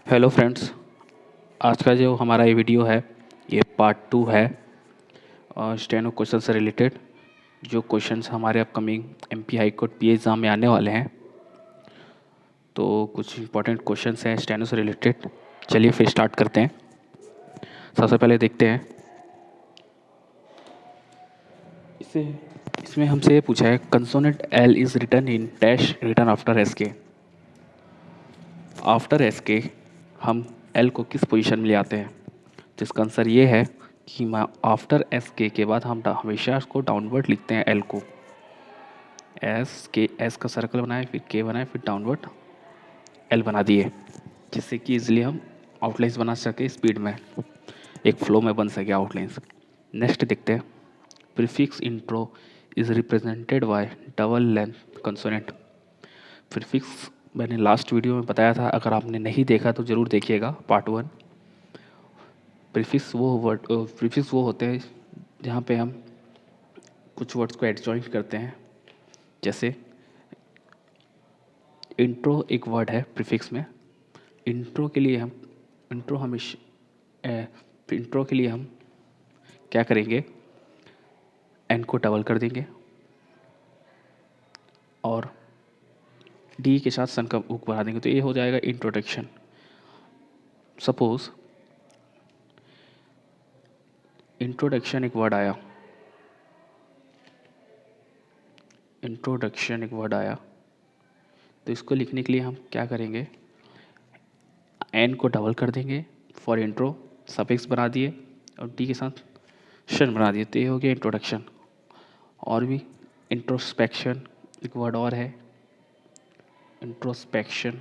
Hello friends. आज का जो हमारा ये वीडियो है ये पार्ट 2 है स्टेनो क्वेश्चन से रिलेटेड। जो क्वेश्चंस हमारे upcoming MP high court P exam में आने वाले हैं, तो कुछ इंपॉर्टेंट क्वेश्चंस हैं स्टेनो से रिलेटेड। चलिए फिर स्टार्ट करते हैं। सबसे पहले देखते हैं इसे इसमें हमसे ये पूछा है consonant L is written in dash written after S K. After S K हम एल को किस पोजीशन में ले आते हैं? तो इसका आंसर ये है कि आफ्टर एस के बाद हम हमेशा इसको डाउनवर्ड लिखते हैं एल को। एस का सर्कल बनाए, फिर के बनाए, फिर डाउनवर्ड एल बना दिए, जिससे कि इजीली हम आउटलाइंस बना सके स्पीड में, एक फ्लो में बन सके आउटलाइंस। नेक्स्ट देखते हैं prefix intro is represented by double length consonant. Prefix मैंने लास्ट वीडियो में बताया था, अगर आपने नहीं देखा तो ज़रूर देखिएगा पार्ट 1। प्रीफिक्स वो होते हैं जहाँ पे हम कुछ वर्ड्स को एडजॉइंट करते हैं। जैसे इंट्रो एक वर्ड है प्रीफिक्स में। इंट्रो के लिए हम इंट्रो के लिए हम क्या करेंगे, एन को डबल कर देंगे और डी के साथ सन का बुक बढ़ा देंगे, तो ये हो जाएगा इंट्रोडक्शन। सपोज इंट्रोडक्शन एक वर्ड आया, तो इसको लिखने के लिए हम क्या करेंगे, एन को डबल कर देंगे फॉर इंट्रो, सफिक्स बना दिए और डी के साथ शन बना दिए, तो ये हो गया इंट्रोडक्शन। और भी इंट्रोस्पेक्शन एक वर्ड और है, इंट्रोस्पेक्शन,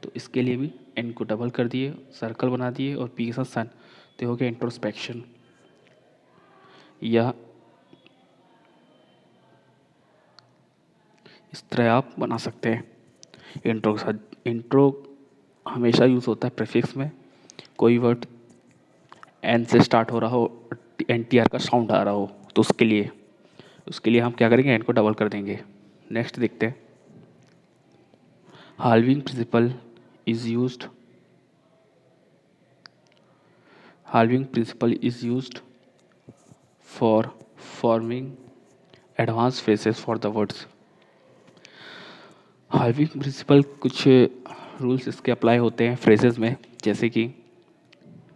तो इसके लिए भी एन को डबल कर दिए, सर्कल बना दिए और पी के साथ सन, तो हो गया इंट्रोस्पेक्शन। यह इस तरह आप बना सकते हैं इंट्रो के साथ। इंट्रो हमेशा यूज़ होता है प्रीफिक्स में। कोई वर्ड एन से स्टार्ट हो रहा हो, एन टी आर का साउंड आ रहा हो, तो उसके लिए हम क्या करेंगे, एन को डबल कर देंगे। नेक्स्ट देखते हैं halving principle is used for forming advance phrases for the words. Halving principle कुछ रूल्स इसके अप्लाई होते हैं फ्रेजेस में। जैसे कि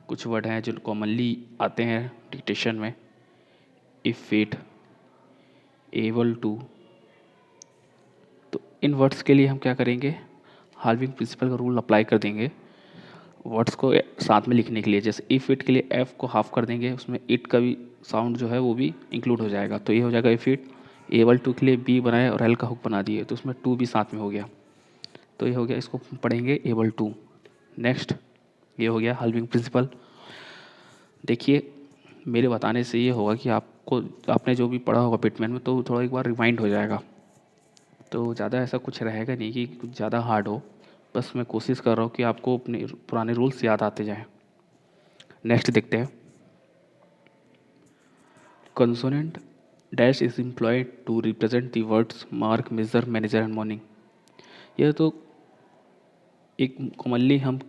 कुछ वर्ड हैं जो कॉमनली आते हैं डिक्टेशन में, इफ इट, एबल टू, तो इन वर्ड्स के लिए हम क्या करेंगे, हाल्विंग प्रिंसिपल का रूल अप्लाई कर देंगे वर्ड्स को साथ में लिखने के लिए। जैसे इफ इट के लिए एफ को हाफ कर देंगे, उसमें इट का भी साउंड जो है वो भी इंक्लूड हो जाएगा, तो ये हो जाएगा इफ इट। एबल टू के लिए बी बनाए और एल का हुक बना दिए, तो उसमें टू भी साथ में हो गया, तो ये हो गया, इसको पढ़ेंगे एबल टू। नेक्स्ट ये हो गया हाल्विंग प्रिंसिपल। देखिए मेरे बताने से ये होगा कि आपने जो भी पढ़ा होगा पिटमैन में, तो थोड़ा एक बार रिमाइंड हो जाएगा, तो ज़्यादा ऐसा कुछ रहेगा नहीं कि कुछ ज़्यादा हार्ड हो। बस मैं कोशिश कर रहा हूँ कि आपको अपने पुराने रूल्स याद आते जाएं। नेक्स्ट देखते हैं consonant dash is employed to represent the words mark, major, manager and morning. यह तो एक कॉमनली हम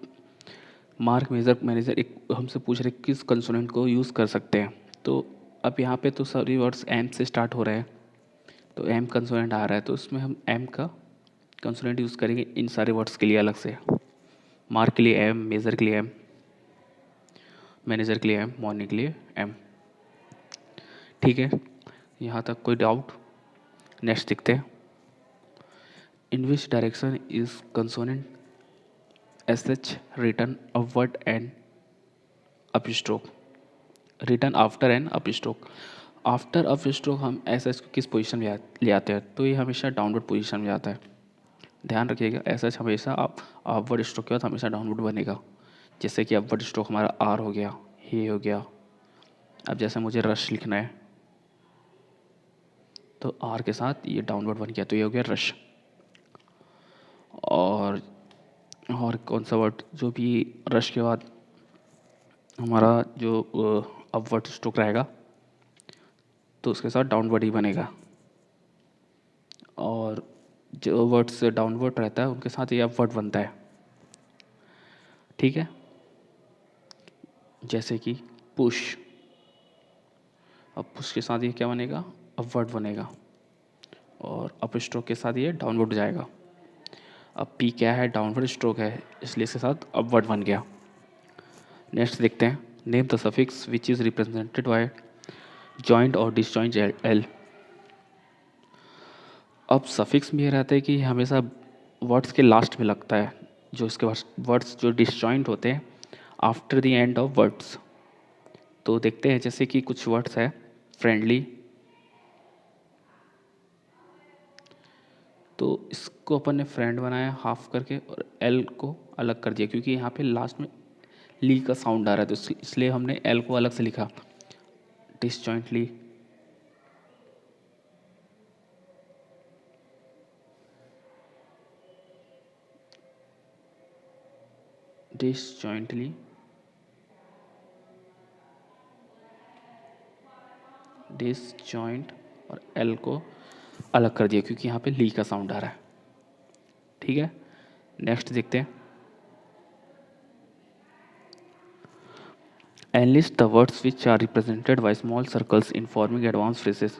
मार्क, मेजर, मैनेजर एक हमसे पूछ रहे किस कंसोनेंट को यूज़ कर सकते हैं। तो अब यहाँ पे तो सभी वर्ड्स एम से स्टार्ट हो रहे हैं, तो एम कंसोनेंट आ रहा है, तो उसमें हम एम का कंसोनेंट यूज़ करेंगे इन सारे वर्ड्स के लिए अलग से। मार्क के लिए एम, मेजर के लिए एम, मैनेजर के लिए एम, मॉर्निंग के लिए एम। ठीक है, यहाँ तक कोई डाउट? नेक्स्ट देखते हैं in which direction is consonant S H written upward and up stroke, written after and up stroke. After up stroke हम एस एच को किस पोजीशन में ले आते हैं, तो ये हमेशा डाउनवर्ड पोजीशन में आता है। ध्यान रखिएगा एस एच हमेशा अपवर्ड स्ट्रोक के बाद हमेशा डाउनवर्ड बनेगा। जैसे कि अपवर्ड स्ट्रोक हमारा आर हो गया, हे हो गया। अब जैसे मुझे रश लिखना है, तो आर के साथ ये डाउनवर्ड बन गया, तो ये हो गया रश। और कौन सा वर्ड जो भी रश के बाद हमारा जो अपवर्ड स्ट्रोक रहेगा, तो उसके साथ डाउनवर्ड ही बनेगा। और जो वर्ड से डाउनवर्ड रहता है उनके साथ ये अपवर्ड बनता है। ठीक है, जैसे कि पुश, अब पुश के साथ ये क्या बनेगा, अपवर्ड बनेगा, और अप स्ट्रोक के साथ ये डाउनवर्ड जाएगा। अब पी क्या है, डाउनवर्ड स्ट्रोक है, इसलिए इसके साथ अपवर्ड बन गया। नेक्स्ट देखते हैं, name the suffix which is represented by joint और डिसजॉइंट एल। अब सफिक्स में ये रहता है कि हमेशा वर्ड्स के लास्ट में लगता है, जो इसके वर्ड्स जो डिसजॉइंट होते हैं after the end of words. तो देखते हैं, जैसे कि कुछ वर्ड्स है फ्रेंडली, तो इसको अपन ने फ्रेंड बनाया हाफ करके और एल को अलग कर दिया, क्योंकि यहाँ पे लास्ट में ली का साउंड आ रहा है, तो इसलिए हमने एल को अलग से लिखा, डिसजॉइंटली। डिसजॉइंटली, डिसजॉइंट, और एल को अलग कर दिया क्योंकि यहाँ पे ली का साउंड आ रहा है। ठीक है, नेक्स्ट देखते हैं, enlist the words which are represented by small circles in forming advance phrases.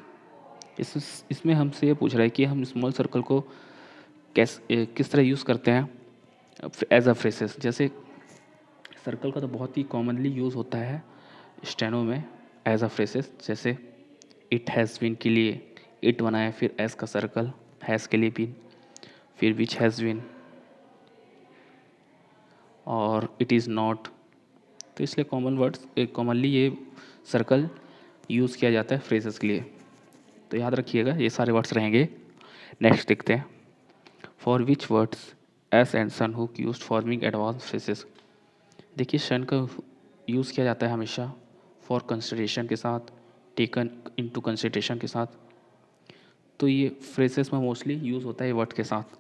इसमें हमसे ये पूछ रहा है कि हम स्मॉल सर्कल को किस तरह यूज़ करते हैं एज अ फ्रेजेस। जैसे सर्कल का तो बहुत ही कॉमनली यूज़ होता है स्टेनो में एज अ फ्रेजेस, जैसे इट हैज़ बीन के लिए इट बनाया, फिर एस का सर्कल, हैज़ के लिए बीन, फिर विच हैज़ बीन, और इट इज़ नॉट। तो इसलिए कॉमन वर्ड्स कॉमनली ये सर्कल यूज़ किया जाता है फ्रेजेस के लिए, तो याद रखिएगा ये सारे वर्ड्स रहेंगे। नेक्स्ट देखते हैं, for which words S and shun hook use forming advance phrases. देखिए सन का यूज़ किया जाता है हमेशा फॉर कंसिडरेशन के साथ, टेकन इनटू कंसिडरेशन के साथ। तो ये फ्रेजेस में मोस्टली यूज़ होता है वर्ड के साथ,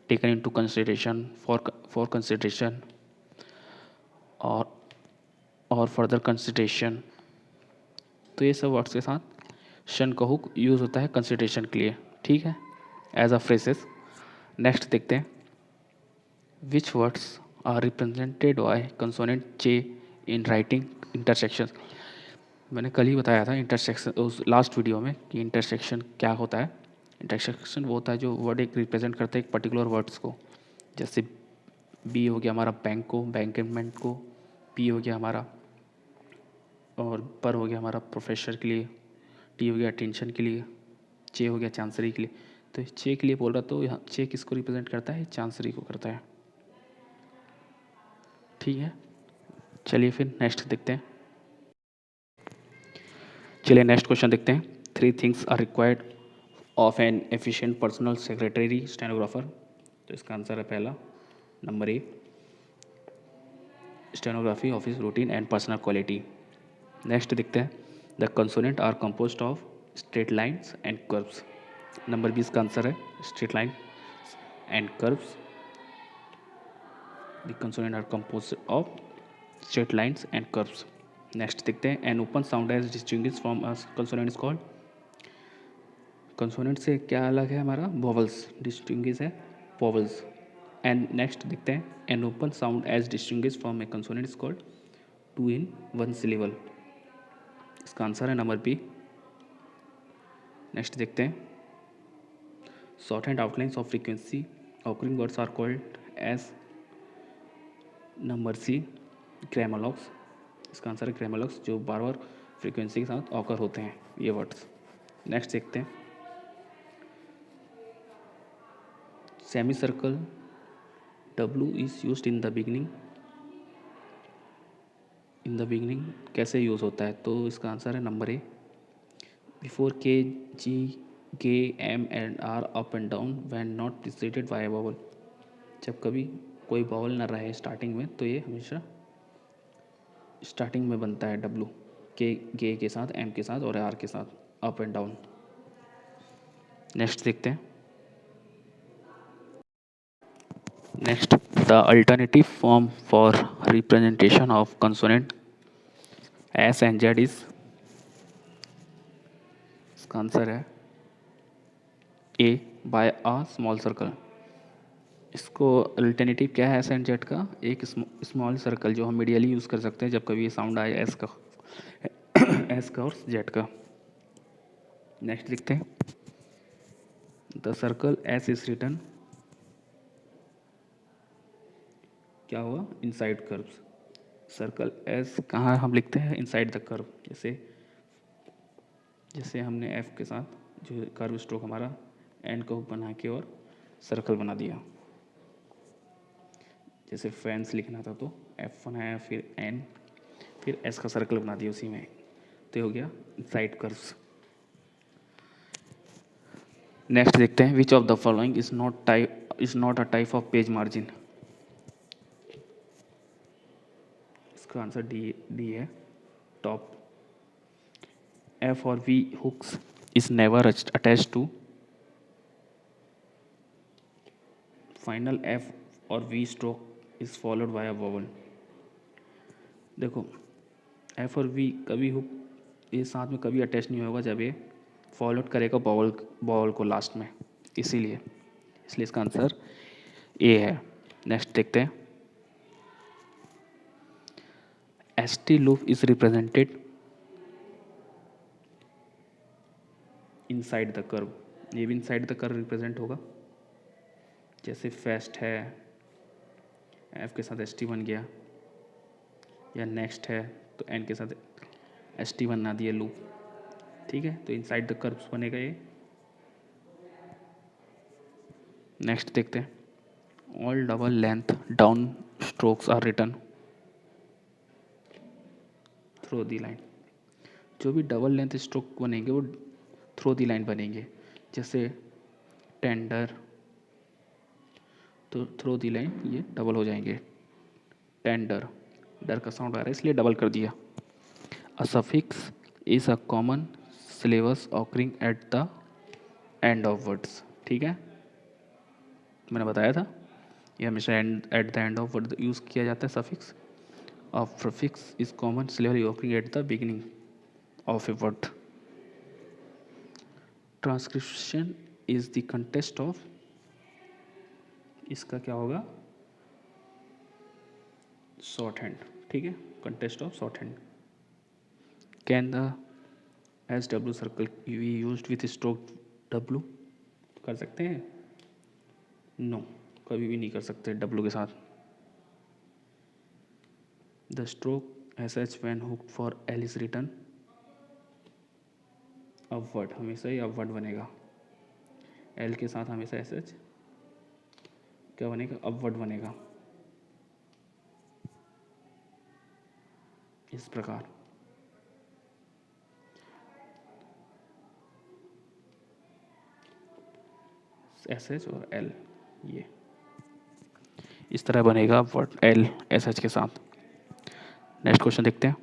taken into consideration, for consideration, और फर्दर कंसिडरेशन। तो ये सब वर्ड्स के साथ शन का हुक यूज़ होता है कंसिडरेशन के लिए। ठीक है, एज अ फ्रेजेस। नेक्स्ट देखते हैं, which words are represented by consonant J in writing intersection. मैंने कल ही बताया था इंटरसेक्शन उस लास्ट वीडियो में कि इंटरसेक्शन क्या होता है। इंटरसेक्शन वो होता है जो वर्ड एक रिप्रेजेंट करता है एक पर्टिकुलर वर्ड्स को, जैसे बी हो गया हमारा बैंक को, बैंकमेंट को, पी हो गया हमारा, और पर हो गया हमारा प्रोफेसर के लिए, टी हो गया अटेंशन के लिए, चे हो गया चांसरी के लिए। तो चे के लिए बोल रहा, तो यहाँ चे किसको रिप्रेजेंट करता है, चांसरी को करता है। ठीक है, चलिए फिर नेक्स्ट देखते हैं। चलिए नेक्स्ट क्वेश्चन देखते हैं, 3 things are required of an efficient personal secretary stenographer. तो इसका आंसर है पहला, number A, stenography office routine and personal quality. Next देखते हैं, the consonant are composed of straight lines and curves. Number 20 का answer है straight line and curves. The consonant are composed of straight lines and curves. Next देखते हैं, an open sound as distinguished from a consonant is called. Consonant से क्या अलग है हमारा, vowels, distinguish है वोवल्स। एंड नेक्स्ट देखते हैं, an open sound as distinguished from a consonant is called 2 in 1 syllable। इसका आंसर है नंबर बी। नेक्स्ट देखते हैं, short hand outlines of frequency occurring words are called as. Number C, grammalogues. इसका answer है ग्रामोलॉग्स, जो बार बार frequency के साथ occur होते हैं ये वर्ड्स। नेक्स्ट देखते हैं, semi circle W is used in the beginning. In the beginning कैसे यूज़ होता है, तो इसका आंसर है number A, before K G K M and R up and down when not preceded by vowel. जब कभी कोई वॉवल ना रहे स्टार्टिंग में, तो ये हमेशा स्टार्टिंग में बनता है डब्लू, के गे के साथ, एम के साथ और आर के साथ, अप एंड डाउन। नेक्स्ट देखते हैं, next, the alternative form for representation of consonant S and Z is. Answer है ए, बाय अ स्मॉल सर्कल। इसको अल्टरनेटिव क्या है एस एंड जेड का? एक स्मॉल सर्कल जो हम मीडियली यूज़ कर सकते हैं जब कभी ये साउंड आए एस का एस का और जेड का। नेक्स्ट लिखते हैं, the circle S is written, क्या हुआ, इनसाइड कर्व्स। सर्कल एस कहाँ हम लिखते हैं? Inside the curve. जैसे जैसे हमने एफ के साथ जो कर्व स्ट्रोक हमारा एन को बना के और सर्कल बना दिया। जैसे फैंस लिखना था तो एफ बनाया, फिर एन, फिर एस का सर्कल बना दिया उसी में, तो ये हो गया इनसाइड कर्व्स। नेक्स्ट देखते हैं, which of the following is not a type of page margin. इसका आंसर डी है, टॉप। एफ और V hooks is never attach to final F और V stroke is followed by a vowel. देखो F और V कभी hook ये साथ में कभी अटैच नहीं होगा जब ये फॉलोड करेगा बॉल को लास्ट में, इसलिए इसका आंसर ए है। नेक्स्ट देखते हैं, S T loop is represented inside the curve. ये भी इनसाइड द कर्व रिप्रेजेंट होगा। जैसे फेस्ट है, एफ के साथ एस टी बन गया, या नेक्स्ट है तो एन के साथ एस टी बना दिया लूप, ठीक है, तो इनसाइड द कर्व्स बनेगा ये। नेक्स्ट देखते हैं, all double length down strokes are written through the line. जो भी डबल लेंथ स्ट्रोक बनेंगे वो थ्रू दी लाइन बनेंगे। जैसे टेंडर, तो थ्रू दी लाइन ये डबल हो जाएंगे। टेंडर, डर का साउंड आ रहा है इसलिए डबल कर दिया। A suffix is a common syllable occurring at the end of words, ठीक है, मैंने बताया था ये हमेशा at the end of word use किया जाता है suffix. A prefix is common syllable occurring at the beginning of a word. Transcription is the contest of, इसका क्या होगा, शॉर्ट हैंड, ठीक है, contest of shorthand. Can the S W circle we use with stroke W, कर सकते हैं? No, कभी भी नहीं कर सकते डब्ल्यू के साथ। The stroke S H when hook for L is written upward, हमेशा ही अपवर्ड बनेगा। एल के साथ हमेशा एस एच क्या बनेगा, अपवर्ड बनेगा, इस प्रकार। एस एच और एल, ये इस तरह बनेगा अपवर्ड एल एस एच के साथ। नेक्स्ट क्वेश्चन देखते हैं,